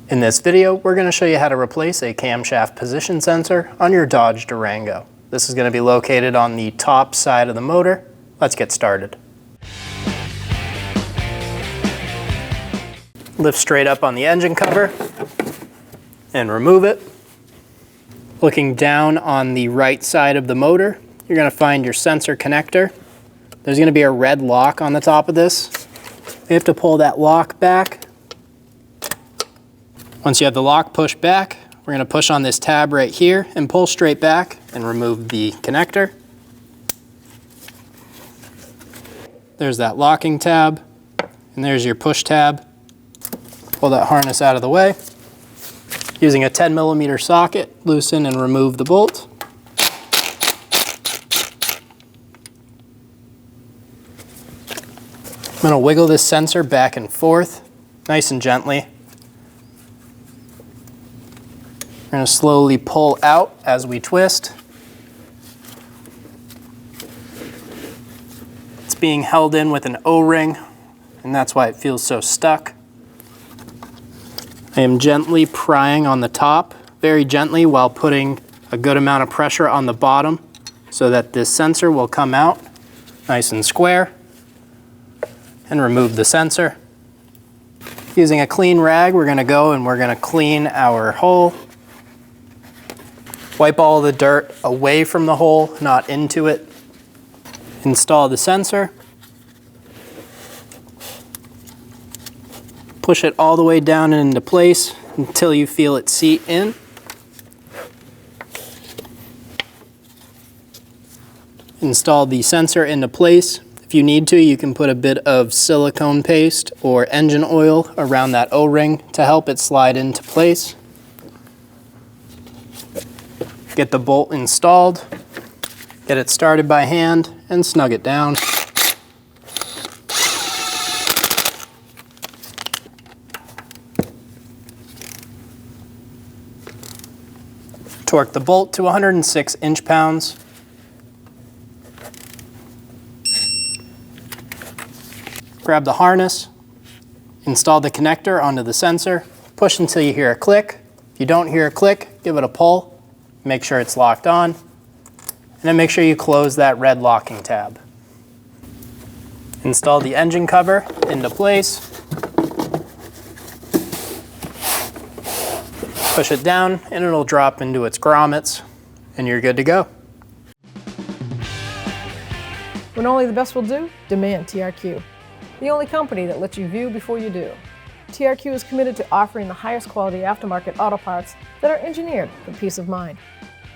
In this video, we're going to show you how to replace a camshaft position sensor on your Dodge Durango. This is going to be located on the top side of the motor. Let's get started. Lift straight up on the engine cover and remove it. Looking down on the right side of the motor, you're going to find your sensor connector. There's going to be a red lock on the top of this. You have to pull that lock back. Once you have the lock pushed back, we're going to push on this tab right here and pull straight back and remove the connector. There's that locking tab, and there's your push tab. Pull that harness out of the way. Using a 10mm socket, loosen and remove the bolt. I'm going to wiggle this sensor back and forth, nice and gently. We're going to slowly pull out as we twist. It's being held in with an O-ring, and that's why it feels so stuck. I am gently prying on the top, very gently, while putting a good amount of pressure on the bottom so that this sensor will come out nice and square, and remove the sensor. Using a clean rag, we're going to go and we're going to clean our hole. Wipe all the dirt away from the hole, not into it. Install the sensor. Push it all the way down and into place until you feel it seat in. Install the sensor into place. If you need to, you can put a bit of silicone paste or engine oil around that O-ring to help it slide into place. Get the bolt installed, get it started by hand, and snug it down. Torque the bolt to 106 inch-pounds. Grab the harness, install the connector onto the sensor, push until you hear a click. If you don't hear a click, give it a pull. Make sure it's locked on, and then make sure you close that red locking tab. Install the engine cover into place. Push it down and it'll drop into its grommets, and you're good to go. When only the best will do, demand TRQ. The only company that lets you view before you do. TRQ is committed to offering the highest quality aftermarket auto parts that are engineered for peace of mind.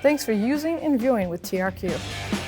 Thanks for using and viewing with TRQ.